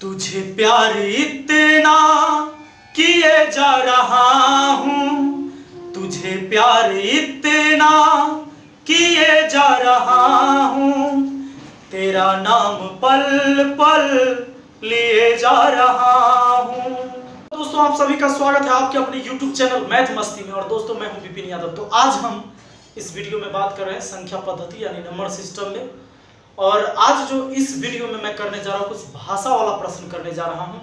तुझे प्यार इतना किए जा रहा हूँ, तुझे प्यार इतना किए जा रहा हूँ, तेरा नाम पल पल लिए जा रहा हूँ। दोस्तों आप सभी का स्वागत है आपके अपने YouTube चैनल मैथ मस्ती में। और दोस्तों मैं हूं विपिन यादव। तो आज हम इस वीडियो में बात कर रहे हैं संख्या पद्धति यानी नंबर सिस्टम में। और आज जो इस वीडियो में मैं करने जा रहा हूँ कुछ भाषा वाला प्रश्न करने जा रहा हूँ,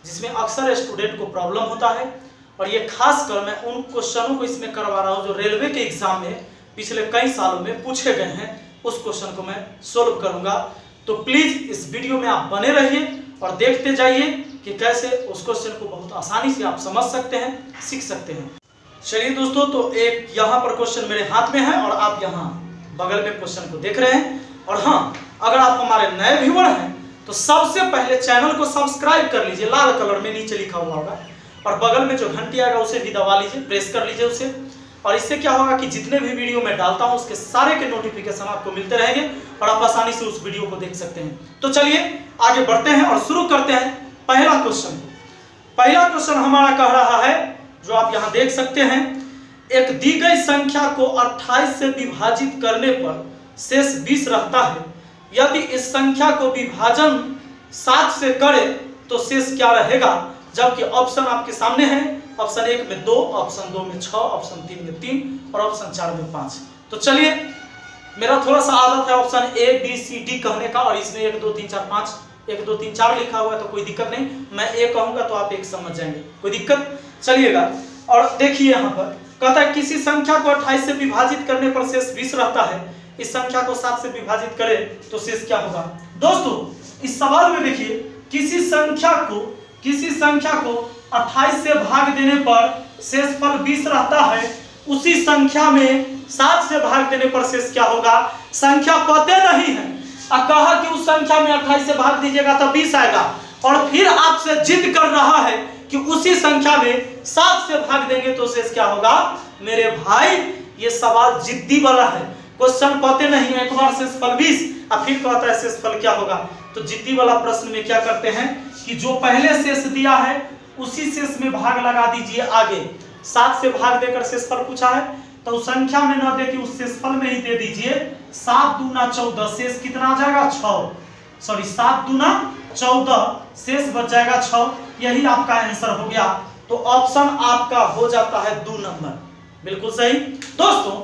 जिसमें अक्सर स्टूडेंट को प्रॉब्लम होता है। और ये खासकर मैं उन क्वेश्चनों को इसमें करवा रहा हूँ जो रेलवे के एग्जाम में पिछले कई सालों में पूछे गए हैं, उस क्वेश्चन को मैं सोल्व करूंगा। तो प्लीज इस वीडियो में आप बने रहिए और देखते जाइए कि कैसे उस क्वेश्चन को बहुत आसानी से आप समझ सकते हैं, सीख सकते हैं। चलिए दोस्तों, तो एक यहाँ पर क्वेश्चन मेरे हाथ में है और आप यहाँ बगल में क्वेश्चन को देख रहे हैं। और हाँ, अगर आप हमारे नए व्यूअर हैं तो सबसे पहले चैनल को सब्सक्राइब कर लीजिए, लाल कलर में नीचे लिखा हुआ होगा, और बगल में जो घंटी आएगा उसे भी दबा लीजिए, प्रेस कर लीजिए उसे। और इससे क्या होगा कि जितने भी वीडियो मैं डालता हूं उसके सारे के नोटिफिकेशन आपको मिलते रहेंगे और आप आसानी से उस वीडियो को देख सकते हैं। तो चलिए आगे बढ़ते हैं और शुरू करते हैं पहला क्वेश्चन को। पहला क्वेश्चन हमारा कह रहा है, जो आप यहाँ देख सकते हैं, एक दी गई संख्या को 28 से विभाजित करने पर शेष 20 रहता है। यदि इस संख्या को विभाजन 7 से करें तो शेष क्या रहेगा? जबकि ऑप्शन आपके सामने है, ऑप्शन 1 में 2, ऑप्शन 2 में 6, ऑप्शन 3 में 3 और ऑप्शन 4 में 5। तो चलिए, मेरा थोड़ा सा आदत है option A B C D कहने का, और इसमें 1 2 3 4 5 1 2 3 4 लिखा हुआ है तो कोई दिक्कत नहीं, मैं A कहूंगा तो आप 1 समझ जाएंगे, कोई दिक्कत। चलिएगा और देखिए यहाँ पर कहता है किसी संख्या को 28 से विभाजित करने पर शेष 20 रहता है। इस संख्या को 7 से विभाजित करें तो शेष क्या होगा? दोस्तों इस सवाल में देखिए, किसी संख्या को 28 से भाग देने पर शेष फल 20 रहता है, उसी संख्या में 7 से भाग देने पर शेष क्या होगा? संख्या पते नहीं है, कहा कि उस संख्या में 28 से भाग दीजिएगा तो 20 आएगा, और फिर आपसे जिद कर रहा है कि उसी संख्या में 7 से भाग देंगे तो शेष क्या होगा? मेरे भाई ये सवाल जिद्दी वाला है, क्वेश्चन पते नहीं है, एक बार शेष फल 20 और फिर कहता है शेष फल क्या होगा। तो जिद्दी वाला प्रश्न में क्या करते हैं कि जो पहले शेष दिया है उसी शेष में भाग लगा दीजिए आगे। 7 से भाग देकर शेषफल पूछा है तो उस संख्या में न दे के उस शेषफल में ही दे दीजिए। 7 दूना 14, शेष कितना आ जाएगा? 6। सॉरी 7 दूना 14, शेष बच जाएगा 6। यही आपका आंसर हो गया। तो ऑप्शन आपका हो जाता है 2 नंबर, बिल्कुल सही। दोस्तों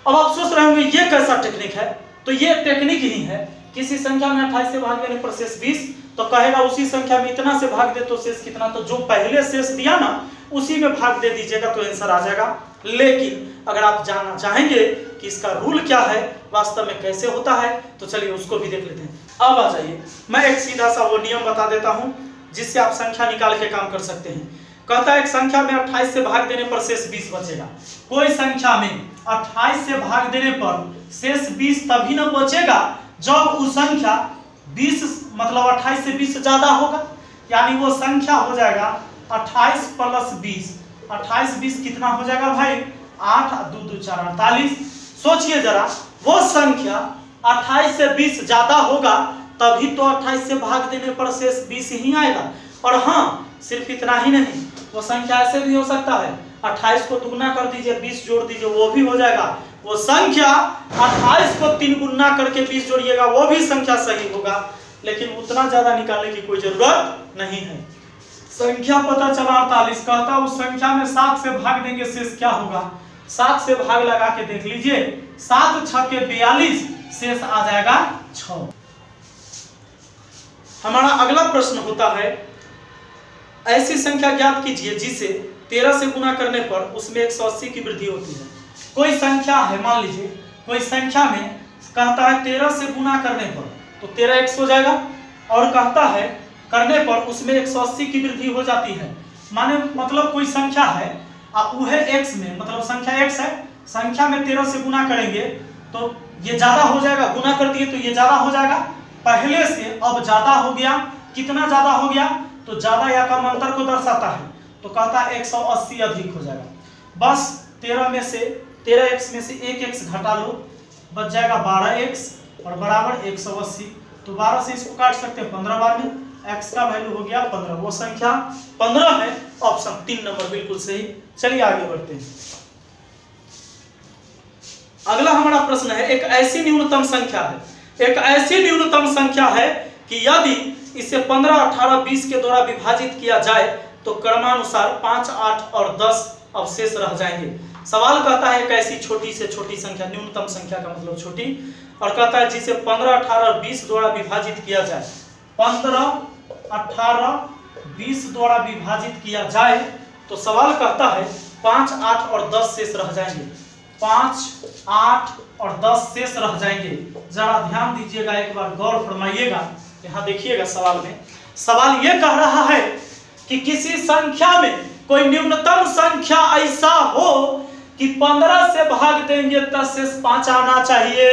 अब आप सोच रहे होंगे ये कैसा टेक्निक है? तो ये टेक्निक ही है, किसी संख्या में 28 से भाग देने पर शेष 20 तो कहेगा उसी संख्या में इतना से भाग दे तो शेष कितना, तो जो पहले शेष दिया ना उसी में भाग दे दीजिएगा तो आंसर आ जाएगा। लेकिन अगर आप जानना चाहेंगे कि इसका रूल क्या है, वास्तव में कैसे होता है, तो चलिए उसको भी देख लेते हैं। अब आ जाइए, मैं एक सीधा सा वो नियम बता देता हूं जिससे आप संख्या निकाल के काम कर सकते हैं। कहता है एक संख्या में 28 से भाग देने पर शेष 20 बचेगा। कोई संख्या में 28 से भाग देने पर शेष 20 तभी न बचेगा जब वो संख्या 20 मतलब 28 से 20 ज्यादा होगा, यानी वो संख्या हो जाएगा 28 प्लस 20। 28 20 कितना हो जाएगा भाई? 8 2 2 4 48। सोचिए जरा, वो संख्या 28 से 20 ज्यादा होगा तभी तो 28 से भाग देने पर शेष 20 ही आएगा। और हाँ, सिर्फ इतना ही नहीं, वो संख्या ऐसे भी हो सकता है 28 को दुगना कर दीजिए 20 जोड़ दीजिए वो भी हो जाएगा। वो संख्या 28 को 3 गुना करके 20 जोड़िएगा वो भी संख्या सही होगा। लेकिन उतना ज्यादा निकालने की कोई जरूरत नहीं है। संख्या पता चला 48, कहता उस संख्या में 7 से भाग देंगे शेष क्या होगा? 7 से भाग लगा के देख लीजिए, 7 6 के 42, शेष आ जाएगा 6। हमारा अगला प्रश्न होता है, ऐसी संख्या ज्ञात कीजिए जिसे 13 से गुना करने पर उसमें 180 की वृद्धि होती है। कोई संख्या है, मान लीजिए कोई संख्या में कहता है 13 से गुना करने पर तो 13 x हो जाएगा, और कहता है करने पर उसमें 180 की वृद्धि हो जाती है। माने मतलब कोई संख्या है वह x में, मतलब संख्या x है, संख्या में 13 से गुना करेंगे तो ये ज्यादा हो जाएगा, गुना कर दिए तो ये ज्यादा हो जाएगा, पहले से अब ज्यादा हो गया। कितना ज्यादा हो गया? तो ज्यादा या कम अंतर को दर्शाता है, तो कहता है 180 अधिक हो जाएगा। बस 13x में से 1x घटा लो, बच जाएगा 12x और बराबर 180। तो 12 से इसको काट सकते हैं 15 बार में, x का वैल्यू हो गया 15, वो संख्या 15 है, ऑप्शन 3 नंबर बिल्कुल सही। चलिए आगे बढ़ते हैं। अगला हमारा प्रश्न है, एक ऐसी न्यूनतम संख्या है कि यदि इसे 15, 18, 20 के द्वारा विभाजित किया जाए तो क्रमानुसार 5, 8 और 10 अवशेष रह जाएंगे। सवाल कहता है एक ऐसी छोटी से छोटी संख्या, न्यूनतम संख्या का मतलब छोटी, और कहता है जिसे 15, 18 और 20 द्वारा विभाजित किया जाए, 15, 18, 20 द्वारा विभाजित किया जाए तो सवाल कहता है 5, 8 और 10 शेष रह जाएंगे। 5, 8 और 10 शेष रह जाएंगे। जरा ध्यान दीजिएगा, एक बार गौर फरमाइएगा, यहाँ देखिएगा सवाल में। सवाल ये कह रहा है कि किसी संख्या में कोई न्यूनतम संख्या ऐसा हो कि 15 से भाग देंगे तो शेष 5 आना चाहिए,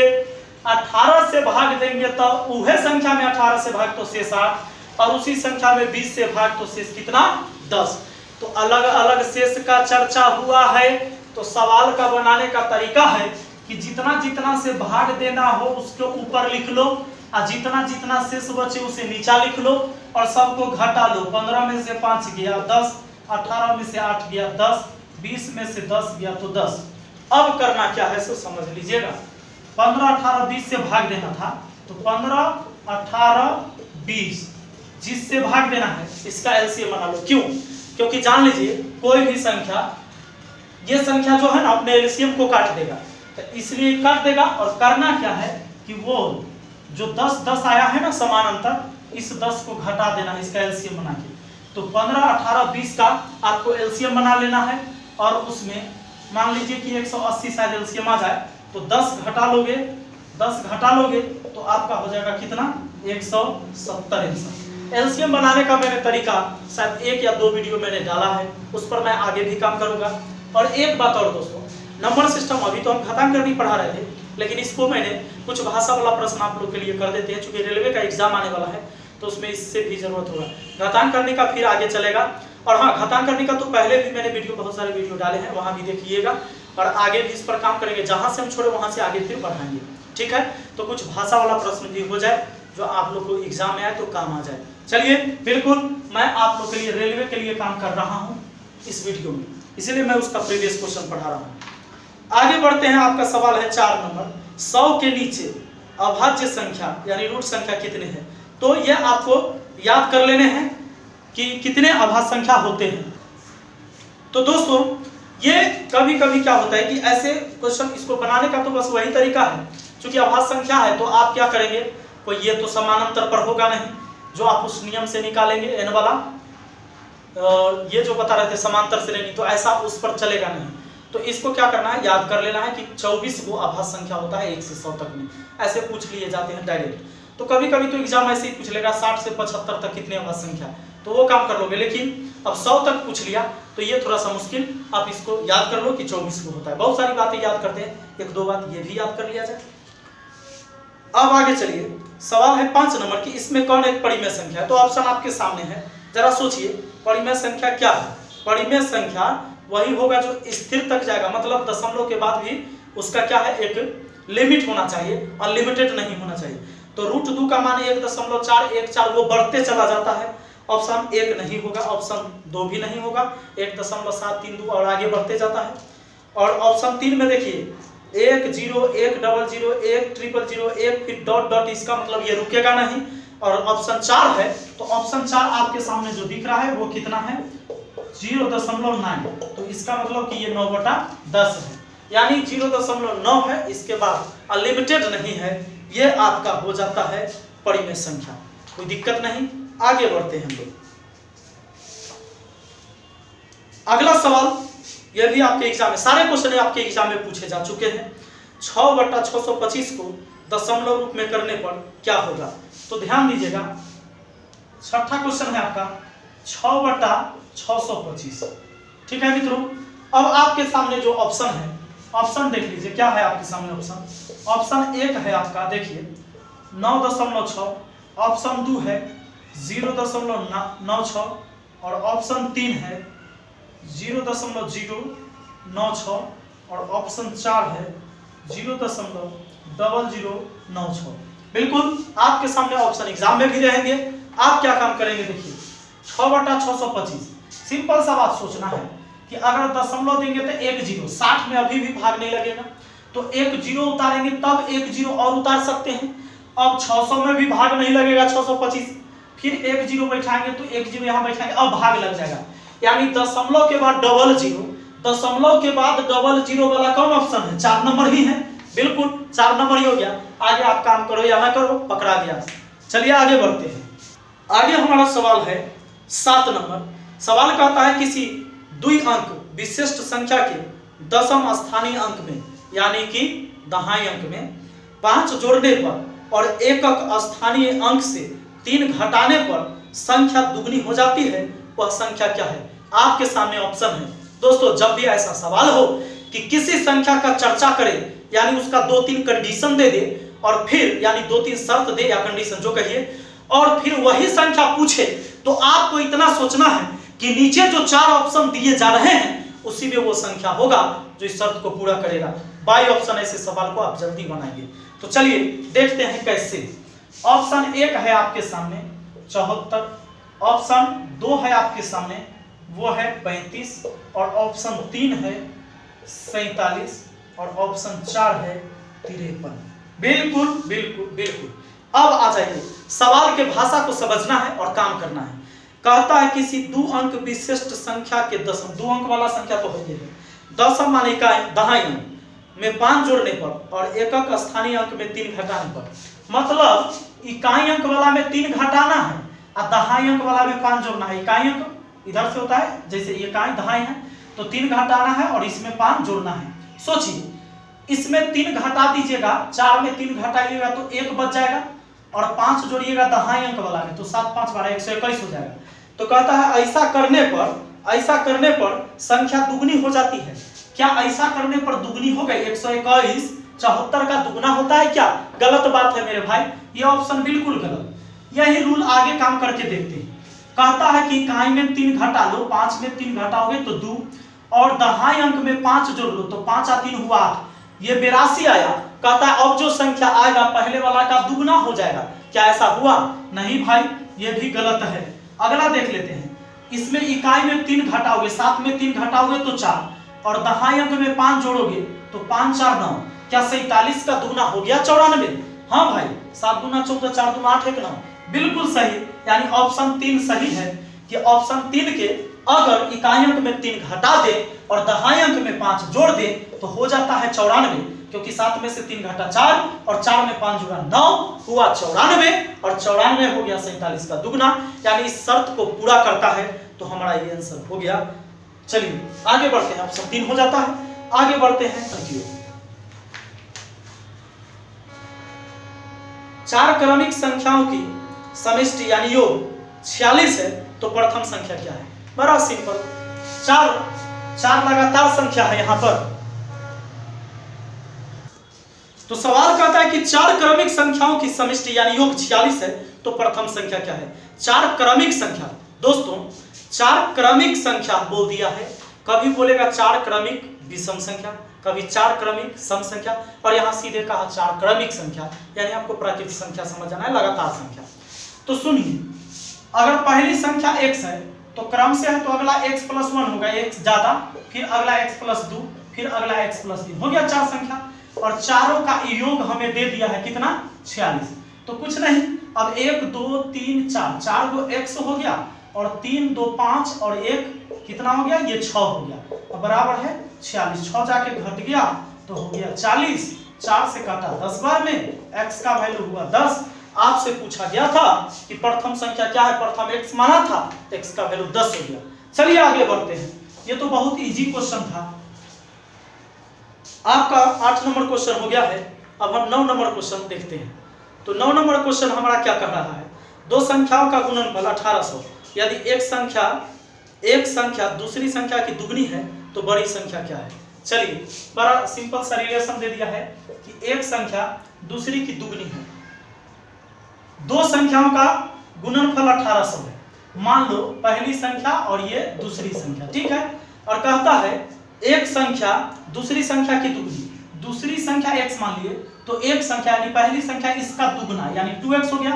18 से भाग देंगे तो उहे संख्या में 18 से भाग तो शेष 8, और उसी संख्या में 20 से भाग तो शेष कितना 10। तो अलग अलग शेष का चर्चा हुआ है। तो सवाल का बनाने का तरीका है कि जितना जितना से भाग देना हो उसके ऊपर लिख लो, और जितना जितना शेष बचे उसे नीचा लिख लो, और सबको घटा लो। 15 में से 5 गया 10, 18 में से 8 गया 10, 20 में से 10 गया तो 10। अब करना क्या है सो समझ लीजिएगा। 15, 18, 20 से भाग देना था, तो 15, 18, 20 जिससे भाग देना है इसका एलसीएम बना लो। क्यों? क्योंकि जान लीजिए कोई भी संख्या, ये संख्या जो है ना अपने एलसीएम को काट देगा, तो इसलिए काट देगा। और करना क्या है कि वो जो 10, 10 आया है ना समानांतर, इस 10 को घटा देना है इसका एलसीएम बना के। तो 15, 18, 20 का आपको एलसीएम बना लेना है, और उसमें मान लीजिए कि 180 शायद एलसीएम आ जाए, तो 10 घटा लोगे, 10 घटा लोगे तो आपका हो जाएगा कितना 170 एलसीएम। एलसीएम बनाने का मैंने तरीका शायद 1 या 2 वीडियो मैंने डाला है, उस पर मैं आगे भी काम करूंगा। और एक बात और दोस्तों, नंबर सिस्टम अभी तो हम घातांक नहीं पढ़ा रहे थे, लेकिन इसको मैंने कुछ भाषा वाला प्रश्न आप लोग के लिए कर देते हैं, क्योंकि रेलवे का एग्जाम आने वाला है तो उसमें इससे भी जरूरत होगा। घातांक करने का फिर आगे चलेगा। और हाँ, घातांक करने का तो पहले भी मैंने वीडियो, बहुत सारे वीडियो डाले हैं, वहाँ भी देखिएगा, और आगे भी इस पर काम करेंगे। जहाँ से हम छोड़े वहाँ से आगे फिर बढ़ाएंगे, ठीक है। तो कुछ भाषा वाला प्रश्न भी हो जाए जो आप लोग को एग्जाम में आए तो काम आ जाए। चलिए, बिल्कुल मैं आप लोग के लिए रेलवे के लिए काम कर रहा हूँ इस वीडियो में, इसलिए मैं उसका प्रीवियस क्वेश्चन पढ़ा रहा हूँ। आगे बढ़ते हैं। आपका सवाल है 4 नंबर, 100 के नीचे अभाज्य संख्या यानी रूट संख्या कितने हैं? तो ये आपको याद कर लेने हैं कि कितने अभाज्य संख्या होते हैं। तो दोस्तों ये कभी कभी क्या होता है कि ऐसे क्वेश्चन, इसको बनाने का तो बस वही तरीका है, क्योंकि अभाज्य संख्या है तो आप क्या करेंगे, कोई ये तो समानांतर पर होगा नहीं जो आप उस नियम से निकालेंगे एन वाला, ये जो बता रहे थे समांतर श्रेणी, तो ऐसा उस पर चलेगा नहीं। तो इसको क्या करना है, याद कर लेना है कि 24 वो अभाज्य संख्या होता है 1 से 100 तक में, ऐसे पूछ लिए जाते हैं डायरेक्ट। तो कभी कभी तो एग्जाम ऐसे ही पूछ लेगा 60 से 75 तक कितने अभाज्य संख्या, तो वो काम कर लोगे। लेकिन अब 100 तक पूछ लिया तो ये थोड़ा सा मुश्किल, आप इसको याद कर लो कि 24 वो होता है। बहुत सारी बातें याद करते हैं, 1-2 बात ये भी याद कर लिया जाए। अब आगे चलिए, सवाल है 5 नंबर की, इसमें कौन एक परिमेय संख्या है? तो ऑप्शन आपके सामने है, जरा सोचिए परिमेय संख्या क्या है। परिमेय संख्या वही होगा जो स्थिर तक जाएगा, मतलब दशमलव के बाद भी उसका क्या है, एक लिमिट होना चाहिए, अनलिमिटेड नहीं होना चाहिए। तो √2 का मान 1.414 वो बढ़ते चला जाता है। ऑप्शन 1 नहीं होगा, ऑप्शन 2 भी नहीं होगा, 1.732 और आगे बढ़ते जाता है। और ऑप्शन 3 में देखिए 1 0 1 0 0 1 0 0 1 फिर डॉट डॉट, इसका मतलब ये रुकेगा नहीं। और ऑप्शन 4 है, तो ऑप्शन 4 आपके सामने जो दिख रहा है वो कितना है, 0.9। तो इसका मतलब कि ये 9/10 है, यानी 0.9 है, इसके बाद अनलिमिटेड नहीं है, ये आपका हो जाता है परिमेय संख्या। कोई दिक्कत नहीं, आगे बढ़ते हैं हम लोग। अगला सवाल, ये भी आपके एग्जाम में, सारे क्वेश्चन आपके एग्जाम में पूछे जा चुके हैं। 6/625 को दशमलव रूप में करने पर क्या होगा? तो ध्यान दीजिएगा, छठा क्वेश्चन है आपका 6/625, ठीक है मित्रों। अब आपके सामने जो ऑप्शन है, ऑप्शन देख लीजिए क्या है आपके सामने ऑप्शन। ऑप्शन 1 है आपका, देखिए 9.6, ऑप्शन 2 है 0.96 और ऑप्शन 3 है 0.096 और ऑप्शन 4 है 0.0096। बिल्कुल आपके सामने ऑप्शन एग्जाम में भी रहेंगे, आप क्या काम करेंगे, देखिए 6/625, सिंपल सा बात सोचना है कि अगर दशमलव देंगे तो 1 0, 60 में अभी भी भाग नहीं लगेगा, तो 1 0 उतारेंगे तब 1 0 और उतार सकते हैं। अब 600 में भी भाग नहीं लगेगा 625, फिर 1 0 बैठाएंगे तो 1 0 यहाँ बैठाएंगे, अब भाग लग जाएगा। यानी दशमलव के बाद डबल जीरो, दशमलव के बाद डबल जीरो वाला कौन ऑप्शन है, 4 नंबर ही है, बिल्कुल 4 नंबर ही हो गया। आगे आप काम करो या ना करो, पकड़ा गया। चलिए आगे बढ़ते हैं। आगे हमारा सवाल है 7 नंबर। सवाल कहता है किसी द्वि अंक विशिष्ट संख्या के दशम स्थानीय अंक में, यानी कि दहाई अंक में 5 जोड़ने पर और एकक स्थानीय अंक से 3 घटाने पर संख्या दुगनी हो जाती है, वह संख्या क्या है। आपके सामने ऑप्शन है। दोस्तों जब भी ऐसा सवाल हो कि किसी संख्या का चर्चा करें, यानी उसका 2-3 कंडीशन दे दे और फिर यानी 2-3 शर्त दे या कंडीशन जो कहिए, और फिर वही संख्या पूछे, तो आपको इतना सोचना है कि नीचे जो 4 ऑप्शन दिए जा रहे हैं उसी में वो संख्या होगा जो इस शर्त को पूरा करेगा। बाई ऑप्शन ऐसे सवाल को आप जल्दी बनाएंगे। तो चलिए देखते हैं कैसे। ऑप्शन 1 है आपके सामने 74, ऑप्शन 2 है आपके सामने वो है 35, और ऑप्शन 3 है 47, और ऑप्शन 4 है 53। बिल्कुल बिल्कुल बिल्कुल। अब आ जाइए, सवाल के भाषा को समझना है और काम करना है। कहता है किसी 2 अंक विशिष्ट संख्या के दशम, 2 अंक वाला संख्या तो है, दशम माने इकाई दहाई अंक में 5 जोड़ने पर और एकक स्थानीय अंक में 3 घटाने पर, मतलब इकाई अंक वाला में 3 घटाना है और दहाई अंक वाला में 5 जोड़ना है। इकाई अंक इधर से होता है, जैसे ये इकाई दहाई है तो 3 घटाना है और इसमें 5 जोड़ना है। सोचिए इसमें 3 घटा दीजिएगा, 4 में 3 घटाइएगा तो 1 बच जाएगा, और 5 जोड़िएगा दहाई अंक वाला में तो 7 5 12 121 हो जाएगा। तो कहता है ऐसा करने पर संख्या दुगनी हो जाती है। क्या ऐसा करने पर दुगनी हो गई? 121 74 का दुगना होता है क्या? गलत बात है मेरे भाई, ये ऑप्शन बिल्कुल गलत। यही रूल आगे काम करके देखते हैं। कहता है कि इकाई में 3 घटा लो, 5 में 3 घटाओगे तो 2, और दहाई अंक में 5 जोड़ लो तो 5 और 3 हुआ 8, ये 82 आया। कहता है अब जो संख्या आएगा पहले वाला का दुगना हो जाएगा। क्या ऐसा हुआ? नहीं भाई, ये भी गलत है। अगला देख लेते हैं। इसमें इकाई में 3 घटाओगे, 7 में 3 घटाओगे तो 4, और दहाई अंक में 5 जोड़ोगे तो 5 4 9। क्या 47 का दुगना हो गया 94? हाँ भाई, 7 दूना 14, 4 दूना 8 1 9, बिल्कुल सही। यानी ऑप्शन 3 सही है कि ऑप्शन 3 के अगर इकाई अंक में 3 घटा दे और दहाई अंक में 5 जोड़ दे तो हो जाता है 94, क्योंकि 7 में से 3 घटा 4 और 4 में 5 जुड़ा 9 हुआ 94, और 94 हो गया 47 का दुगना, यानी इस शर्त को पूरा करता है। तो हमारा ये आंसर हो गया। चलिए आगे बढ़ते हैं, ऑप्शन 3 हो जाता है। आगे बढ़ते हैं। 4 क्रमिक संख्याओं की समष्टि यानी योग 46 है, तो प्रथम संख्या क्या है? बड़ा सिंपल, 4 लगातार संख्या है यहां पर। तो सवाल कहता है कि 4 क्रमिक संख्याओं की समष्टि यानी योग 46 है, तो प्रथम संख्या क्या है? 4 क्रमिक संख्या, दोस्तों 4 क्रमिक संख्या बोल दिया है। कभी बोलेगा 4 क्रमिक विषम संख्या, कभी 4 क्रमिक सम संख्या, और यहां सीधे कहा 4 क्रमिक संख्या, यानी आपको प्राकृतिक संख्या समझ आना है, लगातार संख्या। तो सुनिए, अगर पहली संख्या x है तो क्रम से है तो अगला x + 1 होगा, x ज्यादा, फिर अगला x + 2, फिर अगला x + 3, हो गया 4 संख्या। और चारों का योग हमें दे दिया है कितना? 46। तो कुछ नहीं, अब 1 2 3 4, 4 गो x हो गया, और 3 2 5 और 1 कितना हो गया? ये 6 हो गया, और बराबर है 46। 6 जाके घट गया तो हो गया 40। 4 से काटा 10 बार में, x का वैल्यू हुआ 10। आपसे पूछा गया था कि प्रथम संख्या क्या है, प्रथम x माना था, x का वैल्यू 10 हो गया। चलिए आगे बढ़ते हैं। ये तो बहुत इजी क्वेश्चन था। आपका 8 नंबर क्वेश्चन हो गया है। अब हम 9 नंबर क्वेश्चन देखते हैं। तो 9 नंबर क्वेश्चन हमारा क्या कह रहा है? 2 संख्याओं का गुणनफल 1800, यदि एक संख्या दूसरी संख्या की दुगनी है तो बड़ी संख्या क्या है? चलिए बड़ा सिंपल सा रिलेशन दे दिया है कि एक संख्या दूसरी की दुगनी है। 2 संख्याओं का गुणनफल 1800 है। मान लो पहली संख्या और ये दूसरी संख्या, ठीक है। और कहता है एक संख्या दूसरी संख्या की दुगनी, दूसरी संख्या x मान लिए तो एक संख्या यानी पहली संख्या इसका दुगना यानी 2x हो गया,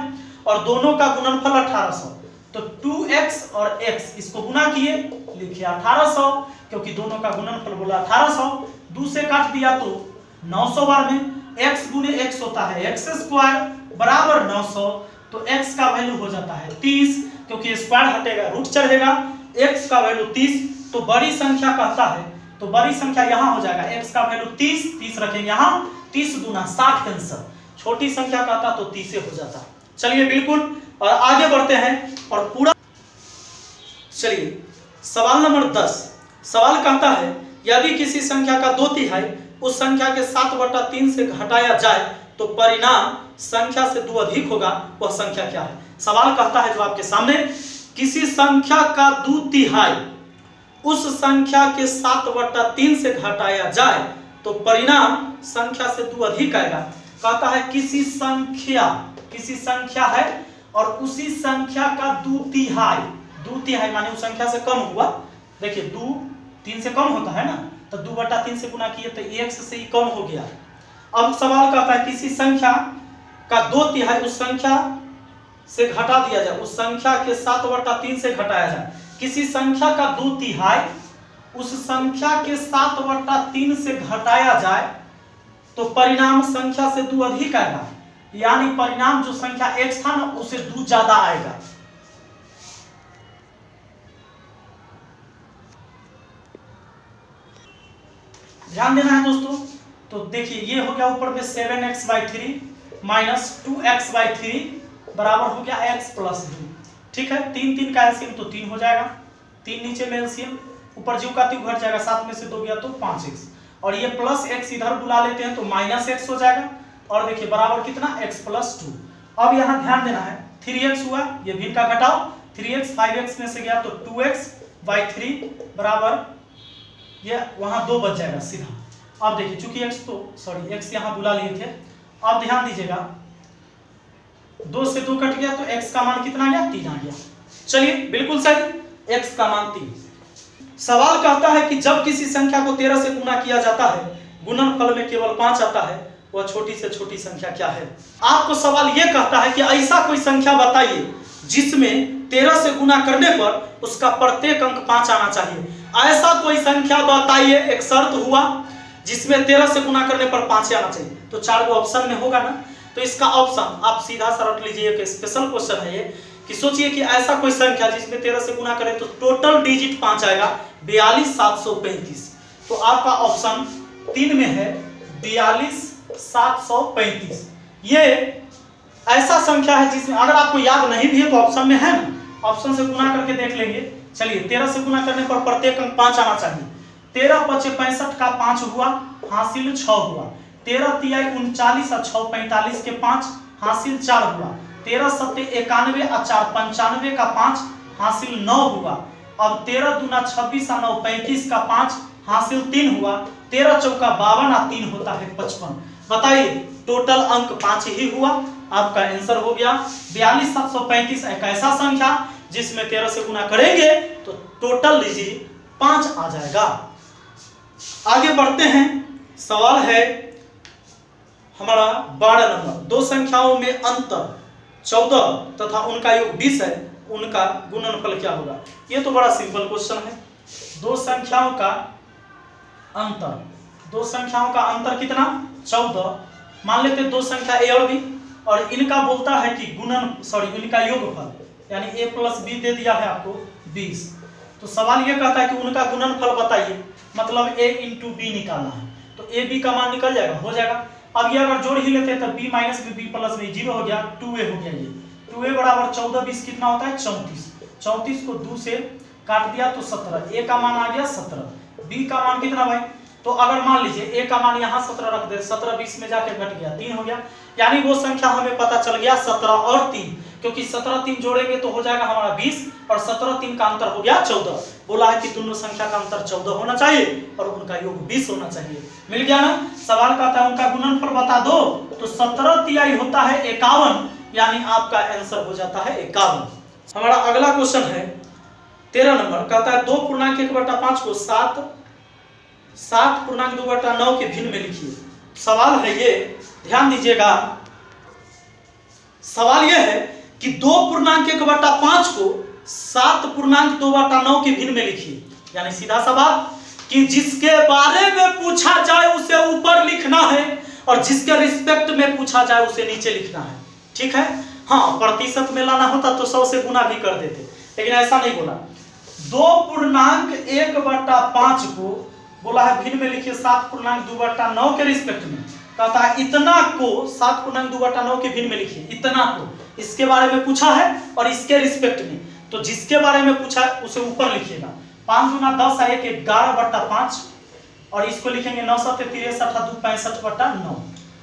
और दोनों का गुणनफल 1800, तो 2x और x इसको गुना किए, लिखे 1800, क्योंकि दोनों का गुणनफल बोला 1800, 2 से काट दिया तो 900 बार में x गुने x होता है x स्क्वायर बराबर 900, तो x का वैल्यू हो जाता है 30, क्योंकि स्क्वायर हटेगा रूट चढ़ेगा, x का वैल्यू 30, तो बड़ी संख्या कहता है, तो बड़ी संख्या यहाँ हो जाएगा, x का वैल्यू 30 रखेंगे यहाँ, 30 गुना 60 कैंसर, छोटी संख्या कहता तो 30 हो जाता। चलिए बिल्कुल, और आगे बढ़ते हैं और पूरा, चलिए सवाल नंबर 10। सवाल कहता है यदि किसी संख्या का 2/3 उस संख्या के 7/3 से घटाया जाए तो परिणाम संख्या से 2 अधिक होगा, वह संख्या क्या है? सवाल कहता है जो आपके सामने, किसी संख्या का 2/3 उस संख्या के 7/3 से घटाया जाए तो परिणाम संख्या से 2 अधिक आएगा। कहता है किसी संख्या है और उसी संख्या का 2/3 माने उस संख्या से कम हुआ, देखिए 2 3 से कम होता है ना, तो 2/3 से गुना किए तो x से ही कम हो गया। अब सवाल कहता है किसी संख्या का 2/3 उस संख्या से घटा दिया जाए, उस संख्या के 7/3 से घटाया जाए, किसी संख्या का 2/3 उस संख्या के 7/3 से घटाया जाए तो परिणाम संख्या से 2 अधिक आएगा, यानी परिणाम जो संख्या x था ना उसे 2 ज्यादा आएगा। ध्यान देना है दोस्तों, तो देखिए ये हो गया ऊपर में 7x/3 माइनस 2x/3 बराबर हो गया x प्लस 2, ठीक है। 3 3 का एलसीएम तो 3 हो जाएगा, 3 नीचे में एलसीएम, ऊपर जीव का तीव घट जाएगा, 7 में से 2 गया तो 5x, और ये प्लस x इधर बुला लेते हैं तो माइनस x हो जाएगा, और देखिए बराबर कितना x प्लस 2। अब यहाँ ध्यान देना है 3x हुआ, ये भी का घटाओ, 3x 5x में से गया तो 2x/3 बराबर ये वहां 2 बच जाएगा सीधा। अब देखिए चूंकि x यहां बुला लिए थे, अब ध्यान दीजिएगा 2 से 2 कट गया तो x का मान कितना गया? 3 आ गया। चलिए बिल्कुल सही, x का मान 3। सवाल कहता है कि जब किसी संख्या को 13 से गुना किया जाता है, गुणनफल में केवल 5 आता है, वह छोटी से छोटी संख्या क्या है? आपको सवाल यह कहता है कि ऐसा कोई संख्या बताइए जिसमें 13 से गुना करने पर उसका प्रत्येक अंक 5 आना चाहिए। ऐसा कोई संख्या बताइए, एक शर्त हुआ जिसमें 13 से गुना करने पर 5 आना चाहिए, तो 4 को ऑप्शन में होगा ना, तो इसका ऑप्शन आप सीधा सा रट लीजिए। एक स्पेशल क्वेश्चन है ये कि सोचिए कि ऐसा कोई संख्या जिसमें 13 से गुना करें तो टोटल डिजिट 5 आएगा 42735, तो आपका ऑप्शन 3 में है 42735। ये ऐसा संख्या है जिसमें अगर आपको याद नहीं भी है तो ऑप्शन में है ना, ऑप्शन से गुना करके देख लेंगे। चलिए 13 से गुना करने पर प्रत्येक अंक 5 आना चाहिए। 13 × 5 = 65 का 5 हुआ, हासिल 6 हुआ। 13 × 3 = 39 और 6 × 45 के 5 हासिल 4 हुआ। 13 × 7 = 91 और 4 × 95 का 5 हासिल 9 हुआ। अब 13 × 2 = 26 और 9 = 35 का 5 हासिल 3 हुआ। 13 × 4 = 52 और 3 होता है 55। बताइए टोटल अंक 5 ही हुआ। आपका आंसर हो गया 42735। एक ऐसा संख्या जिसमें 13 से गुना करेंगे तो टोटल डिजिट 5 आ जाएगा। आगे बढ़ते हैं, सवाल है हमारा 12 नंबर। दो संख्याओं में अंतर 14 तथा उनका योग 20 है, उनका गुणनफल क्या होगा? ये तो बड़ा सिंपल क्वेश्चन है। दो संख्याओं का अंतर कितना? 14। मान लेते दो संख्या a और b, और इनका बोलता है कि इनका योगफल, यानी a + b दे दिया है आपको 20। तो सवाल ये कहता है कि उनका गुणनफल बताइए, मतलब a × b निकालना है, तो a b का मान निकल जाएगा, हो जाएगा। अब ये अगर जोड़ ही लेते हैं तो b - b + b 0 हो गया, 2a हो गया। ये 2a बराबर 14 20 कितना होता है? 34। 34 को 2 से काट दिया तो 17। a का मान आ गया 17। b का मान कितना भाई? तो अगर मान लीजिए a का मान यहाँ 17 रख दे, 17 20 में जाके घट गया 3 हो गया, यानी वो संख्या हमें पता चल गया 17 और 3, क्योंकि 17 3 जोड़ेंगे तो हो जाएगा हमारा 20 और 17 3 का अंतर हो गया 14। बोला है कि दोनों संख्या का अंतर 14 होना चाहिए और उनका योग 20 होना चाहिए। मिल गया ना? सवाल कहता है उनका गुणनफल बता दो, तो 17 तिहाई होता है 51, यानी आपका आंसर हो जाता है 51। हमारा अगला क्वेश्चन है 13 नंबर। कहता है 2.1/5 को 7.2/9 के भिन्न में लिखिए। सवाल है ये, ध्यान दीजिएगा, सवाल यह है कि 2.1/5 को 7.2/9 के भिन्न में लिखिए। यानी सीधा सवाल कि जिसके बारे में पूछा जाए उसे ऊपर लिखना है और जिसके रिस्पेक्ट में पूछा जाए उसे नीचे लिखना है। ठीक है। हाँ, प्रतिशत में लाना होता तो 100 से गुना भी कर देते, लेकिन ऐसा नहीं बोला। 2.1/5 को बोला है भिन्न में लिखिए 7.2/9 के रिस्पेक्ट में। कहता है इतना को 7.2/9 के भिन्न में लिखिए। इतना को इसके बारे में पूछा है और इसके रिस्पेक्ट में, तो जिसके बारे में पूछा है उसे ऊपर लिखिएगा। 5 गुना 10 है 11/5 और इसको लिखेंगे 9 7 63 2 65/9।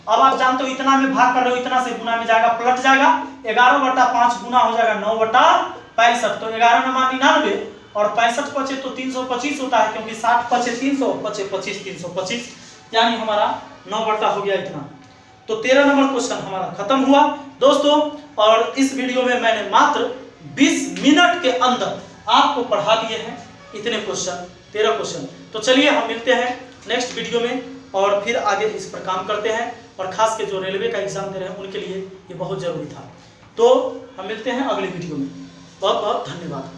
अब आप जानते हो इतना में भाग कर रहे हो, इतना से गुना में जाएगा, पलट जाएगा। 11/5 गुना हो जाएगा 9/65। तो 11 × 99 और 65 पचे तो 325 होता है, क्योंकि 60 पचे 300 पचे 25 325, यानी हमारा 9 हो गया इतना। तो 13 नंबर क्वेश्चन हमारा खत्म हुआ दोस्तों। और इस वीडियो में मैंने मात्र 20 मिनट के अंदर आपको पढ़ा दिए हैं इतने क्वेश्चन, 13 क्वेश्चन। तो चलिए हम मिलते हैं नेक्स्ट वीडियो में और फिर आगे इस पर काम करते हैं। और खास के जो रेलवे का एग्जाम दे रहे हैं उनके लिए ये बहुत जरूरी था। तो हम मिलते हैं अगले वीडियो में। बहुत बहुत धन्यवाद।